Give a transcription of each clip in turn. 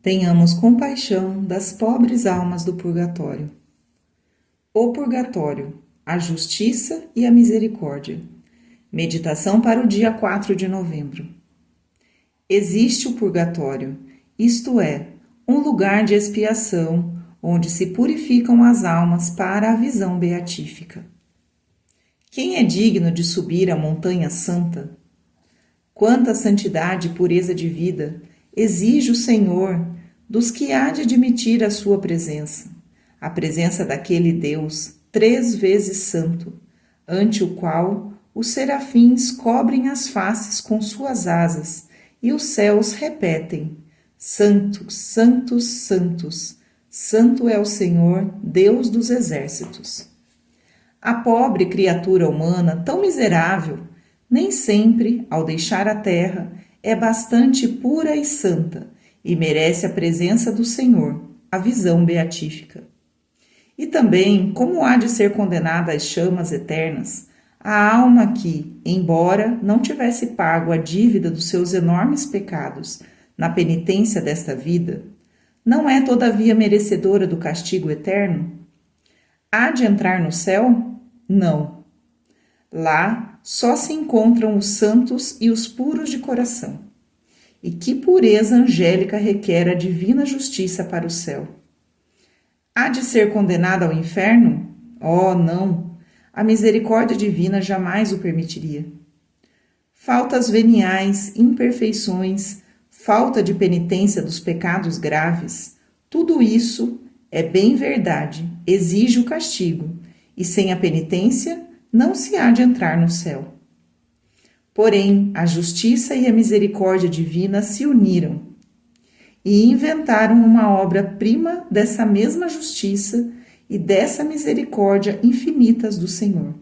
Tenhamos compaixão das pobres almas do purgatório. O purgatório, a justiça e a misericórdia. Meditação para o dia 4 de novembro. Existe o purgatório, isto é, um lugar de expiação onde se purificam as almas para a visão beatífica. Quem é digno de subir a montanha santa? Quanta santidade e pureza de vida exige o Senhor dos que há de admitir a sua presença, a presença daquele Deus 3 vezes santo, ante o qual os serafins cobrem as faces com suas asas e os céus repetem: Santos, santos, santos, santo é o Senhor, Deus dos exércitos. A pobre criatura humana, tão miserável, nem sempre, ao deixar a terra, é bastante pura e santa e merece a presença do Senhor, a visão beatífica. E também, como há de ser condenada às chamas eternas, a alma que, embora não tivesse pago a dívida dos seus enormes pecados na penitência desta vida, não é todavia merecedora do castigo eterno? Há de entrar no céu? Não. Lá só se encontram os santos e os puros de coração. E que pureza angélica requer a divina justiça para o céu? Há de ser condenada ao inferno? Oh, não! A misericórdia divina jamais o permitiria. Faltas veniais, imperfeições, falta de penitência dos pecados graves, tudo isso é bem verdade, exige o castigo, e sem a penitência não se há de entrar no céu. Porém, a justiça e a misericórdia divina se uniram e inventaram uma obra-prima dessa mesma justiça e dessa misericórdia infinitas do Senhor.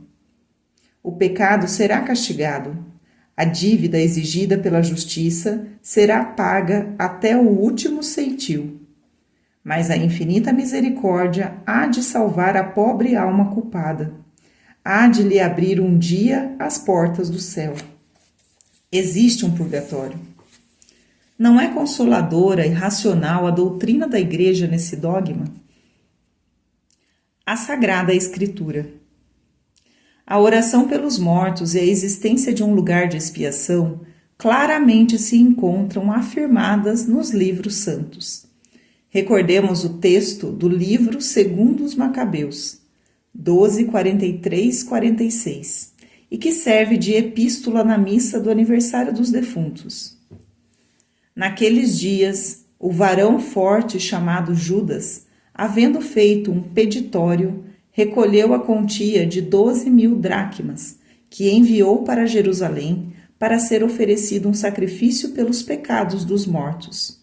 O pecado será castigado, a dívida exigida pela justiça será paga até o último ceitil, mas a infinita misericórdia há de salvar a pobre alma culpada, há de lhe abrir um dia as portas do céu. Existe um purgatório. Não é consoladora e racional a doutrina da Igreja nesse dogma? A Sagrada Escritura. A oração pelos mortos e a existência de um lugar de expiação claramente se encontram afirmadas nos livros santos. Recordemos o texto do livro segundo os Macabeus, 12, 43, 46. E que serve de epístola na missa do aniversário dos defuntos. Naqueles dias, o varão forte chamado Judas, havendo feito um peditório, recolheu a quantia de 12.000 dracmas, que enviou para Jerusalém para ser oferecido um sacrifício pelos pecados dos mortos.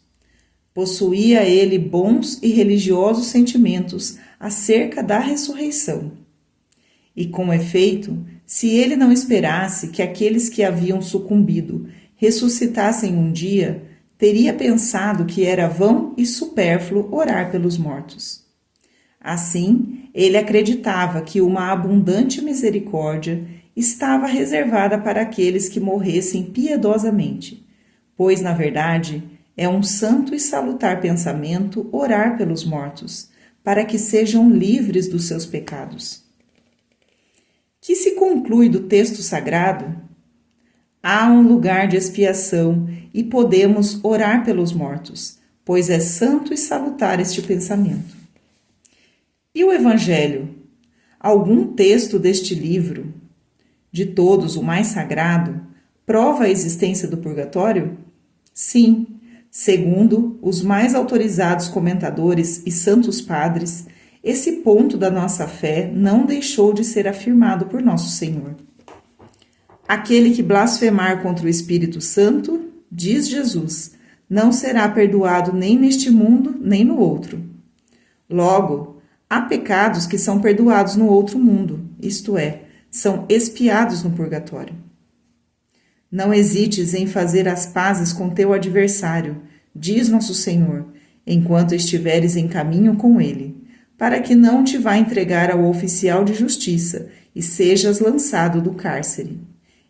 Possuía ele bons e religiosos sentimentos acerca da ressurreição. E, com efeito, se ele não esperasse que aqueles que haviam sucumbido ressuscitassem um dia, teria pensado que era vão e supérfluo orar pelos mortos. Assim, ele acreditava que uma abundante misericórdia estava reservada para aqueles que morressem piedosamente, pois, na verdade, é um santo e salutar pensamento orar pelos mortos, para que sejam livres dos seus pecados. Que se conclui do texto sagrado? Há um lugar de expiação e podemos orar pelos mortos, pois é santo e salutar este pensamento. E o Evangelho? Algum texto deste livro, de todos o mais sagrado, prova a existência do purgatório? Sim, segundo os mais autorizados comentadores e santos padres, esse ponto da nossa fé não deixou de ser afirmado por nosso Senhor. Aquele que blasfemar contra o Espírito Santo, diz Jesus, não será perdoado nem neste mundo, nem no outro. Logo, há pecados que são perdoados no outro mundo, isto é, são expiados no purgatório. Não hesites em fazer as pazes com teu adversário, diz nosso Senhor, enquanto estiveres em caminho com ele, para que não te vá entregar ao oficial de justiça e sejas lançado do cárcere.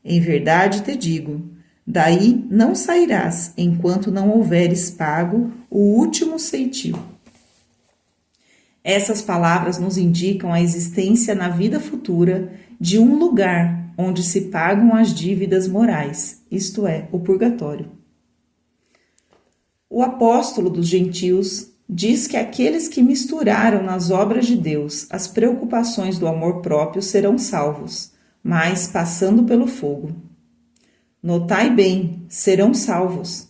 Em verdade te digo, Daí não sairás, enquanto não houveres pago o último ceitil. Essas palavras nos indicam a existência na vida futura de um lugar onde se pagam as dívidas morais, isto é, o purgatório. O apóstolo dos gentios diz que aqueles que misturaram nas obras de Deus as preocupações do amor próprio serão salvos, mas passando pelo fogo. Notai bem, serão salvos.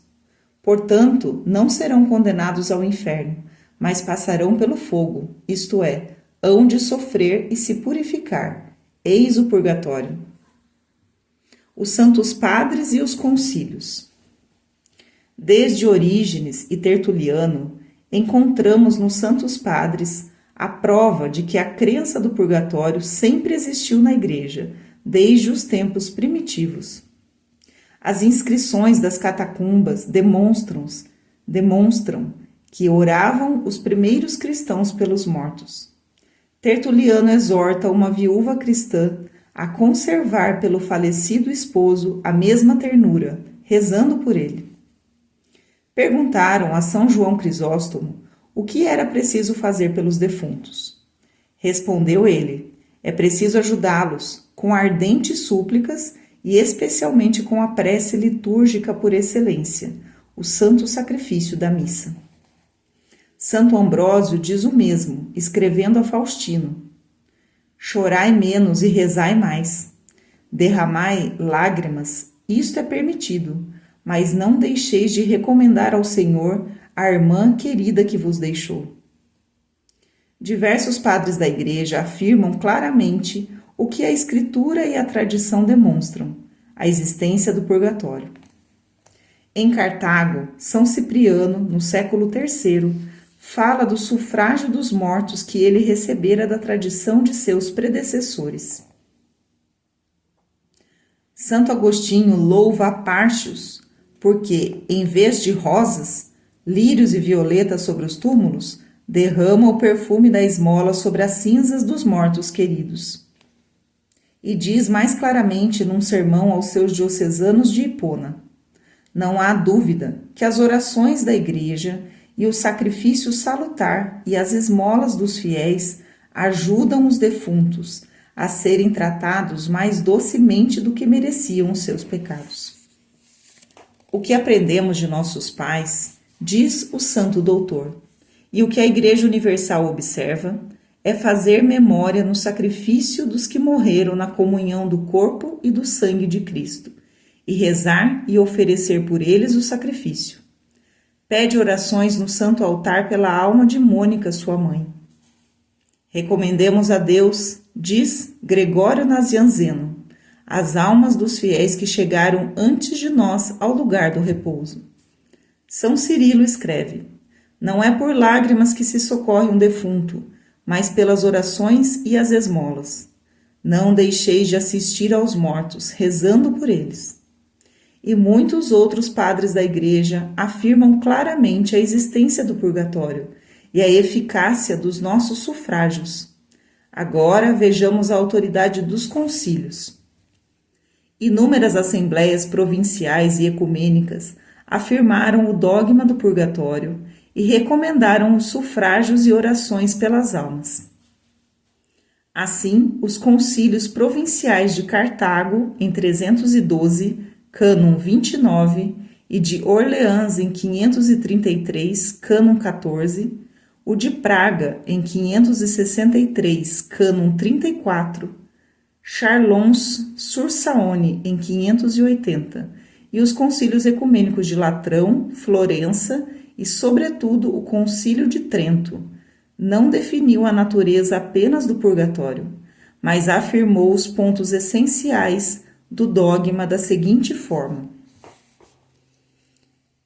Portanto, não serão condenados ao inferno, mas passarão pelo fogo, isto é, hão de sofrer e se purificar. Eis o purgatório. Os santos padres e os concílios. Desde Orígenes e Tertuliano, encontramos nos santos padres a prova de que a crença do purgatório sempre existiu na Igreja, desde os tempos primitivos. As inscrições das catacumbas demonstram que oravam os primeiros cristãos pelos mortos. Tertuliano exorta uma viúva cristã a conservar pelo falecido esposo a mesma ternura, rezando por ele. Perguntaram a São João Crisóstomo o que era preciso fazer pelos defuntos. Respondeu ele: é preciso ajudá-los com ardentes súplicas e especialmente com a prece litúrgica por excelência, o santo sacrifício da missa. Santo Ambrósio diz o mesmo, escrevendo a Faustino: chorai menos e rezai mais. Derramai lágrimas, isto é permitido, mas não deixeis de recomendar ao Senhor a irmã querida que vos deixou. Diversos padres da Igreja afirmam claramente o que a Escritura e a tradição demonstram: a existência do purgatório. Em Cartago, São Cipriano, no século III, fala do sufrágio dos mortos que ele recebera da tradição de seus predecessores. Santo Agostinho louva Apártios, porque, em vez de rosas, lírios e violetas sobre os túmulos, derrama o perfume da esmola sobre as cinzas dos mortos queridos. E diz mais claramente num sermão aos seus diocesanos de Hipona: não há dúvida que as orações da Igreja e o sacrifício salutar e as esmolas dos fiéis ajudam os defuntos a serem tratados mais docemente do que mereciam os seus pecados. O que aprendemos de nossos pais, diz o Santo Doutor, e o que a Igreja Universal observa, é fazer memória no sacrifício dos que morreram na comunhão do corpo e do sangue de Cristo, e rezar e oferecer por eles o sacrifício. Pede orações no santo altar pela alma de Mônica, sua mãe. Recomendemos a Deus, diz Gregório Nazianzeno, as almas dos fiéis que chegaram antes de nós ao lugar do repouso. São Cirilo escreve: não é por lágrimas que se socorre um defunto, mas pelas orações e as esmolas. Não deixeis de assistir aos mortos, rezando por eles. E muitos outros padres da Igreja afirmam claramente a existência do purgatório e a eficácia dos nossos sufrágios. Agora vejamos a autoridade dos concílios. Inúmeras assembleias provinciais e ecumênicas afirmaram o dogma do purgatório e recomendaram os sufrágios e orações pelas almas. Assim, os concílios provinciais de Cartago, em 312, cânon 29, e de Orleans, em 533, cânon 14, o de Praga, em 563, cânon 34, Charlons-sur-Saône, em 580, e os concílios ecumênicos de Latrão, Florença e, sobretudo, o Concílio de Trento, não definiu a natureza apenas do purgatório, mas afirmou os pontos essenciais do dogma da seguinte forma: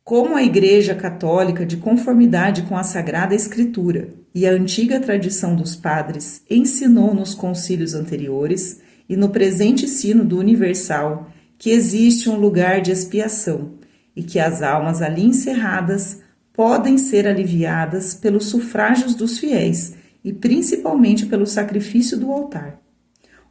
como a Igreja Católica, de conformidade com a Sagrada Escritura e a antiga tradição dos padres, ensinou nos concílios anteriores e no presente sínodo universal que existe um lugar de expiação e que as almas ali encerradas podem ser aliviadas pelos sufrágios dos fiéis e principalmente pelo sacrifício do altar.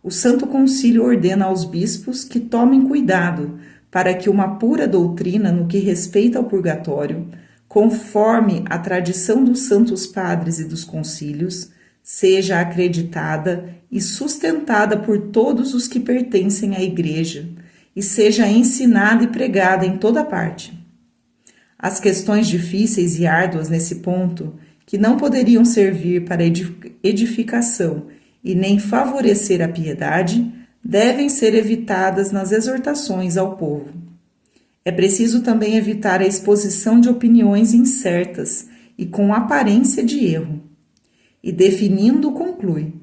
O Santo Concílio ordena aos bispos que tomem cuidado para que uma pura doutrina no que respeita ao purgatório, conforme a tradição dos santos padres e dos concílios, seja acreditada e sustentada por todos os que pertencem à Igreja e seja ensinada e pregada em toda parte. As questões difíceis e árduas nesse ponto, que não poderiam servir para edificação e nem favorecer a piedade, devem ser evitadas nas exortações ao povo. É preciso também evitar a exposição de opiniões incertas e com aparência de erro. E definindo, conclui: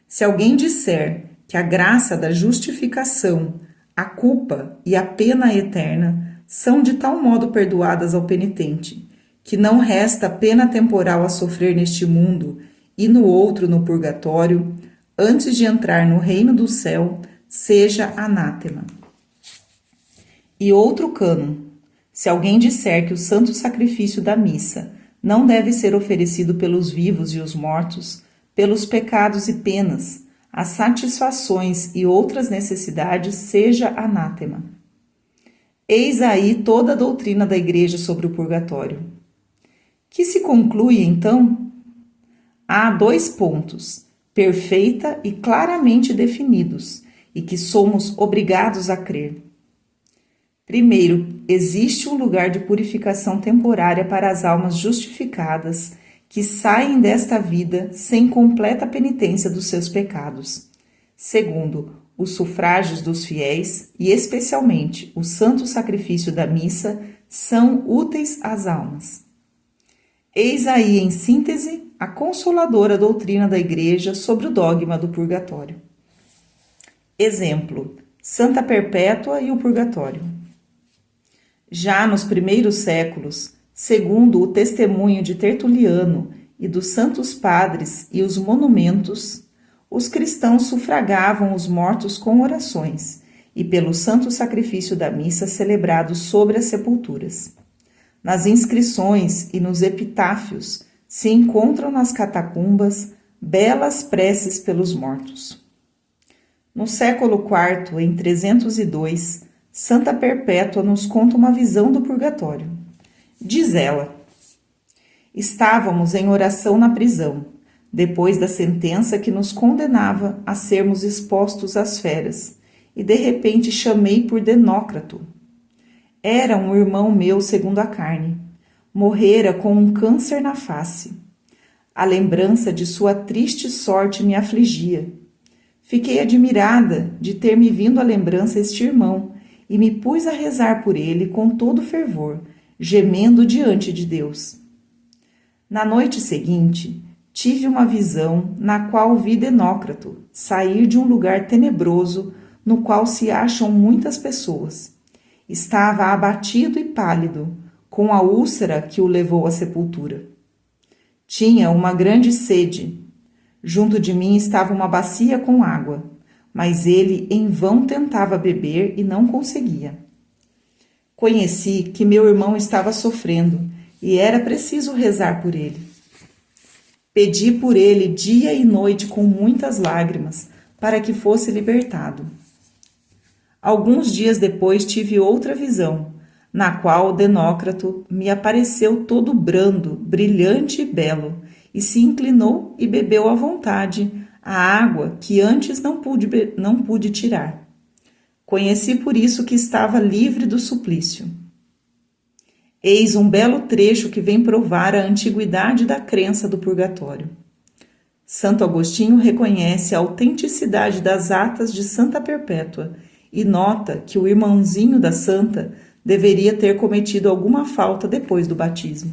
se alguém disser que a graça da justificação, a culpa e a pena eterna são de tal modo perdoadas ao penitente, que não resta pena temporal a sofrer neste mundo e no outro no purgatório, antes de entrar no reino do céu, seja anátema. E outro cânon: se alguém disser que o santo sacrifício da missa não deve ser oferecido pelos vivos e os mortos, pelos pecados e penas, as satisfações e outras necessidades, seja anátema. Eis aí toda a doutrina da Igreja sobre o purgatório. Que se conclui, então? Há 2 pontos, perfeita e claramente definidos, e que somos obrigados a crer. Primeiro, existe um lugar de purificação temporária para as almas justificadas que saem desta vida sem completa penitência dos seus pecados. Segundo, os sufrágios dos fiéis, e especialmente o santo sacrifício da missa, são úteis às almas. Eis aí, em síntese, a consoladora doutrina da Igreja sobre o dogma do purgatório. Exemplo: Santa Perpétua e o purgatório. Já nos primeiros séculos, segundo o testemunho de Tertuliano e dos santos padres e os monumentos, os cristãos sufragavam os mortos com orações e pelo santo sacrifício da missa celebrado sobre as sepulturas. Nas inscrições e nos epitáfios se encontram nas catacumbas belas preces pelos mortos. No século IV, em 302, Santa Perpétua nos conta uma visão do purgatório. Diz ela: estávamos em oração na prisão, depois da sentença que nos condenava a sermos expostos às feras, e de repente chamei por Denócrato. Era um irmão meu segundo a carne. Morrera com um câncer na face. A lembrança de sua triste sorte me afligia. Fiquei admirada de ter me vindo à lembrança este irmão, e me pus a rezar por ele com todo fervor, gemendo diante de Deus. Na noite seguinte, tive uma visão na qual vi Denócrato sair de um lugar tenebroso no qual se acham muitas pessoas. Estava abatido e pálido, com a úlcera que o levou à sepultura. Tinha uma grande sede. Junto de mim estava uma bacia com água, mas ele em vão tentava beber e não conseguia. Conheci que meu irmão estava sofrendo e era preciso rezar por ele. Pedi por ele dia e noite com muitas lágrimas, para que fosse libertado. Alguns dias depois tive outra visão, na qual Denócrato me apareceu todo brando, brilhante e belo, e se inclinou e bebeu à vontade a água que antes não pude tirar. Conheci por isso que estava livre do suplício. Eis um belo trecho que vem provar a antiguidade da crença do purgatório. Santo Agostinho reconhece a autenticidade das atas de Santa Perpétua e nota que o irmãozinho da santa deveria ter cometido alguma falta depois do batismo.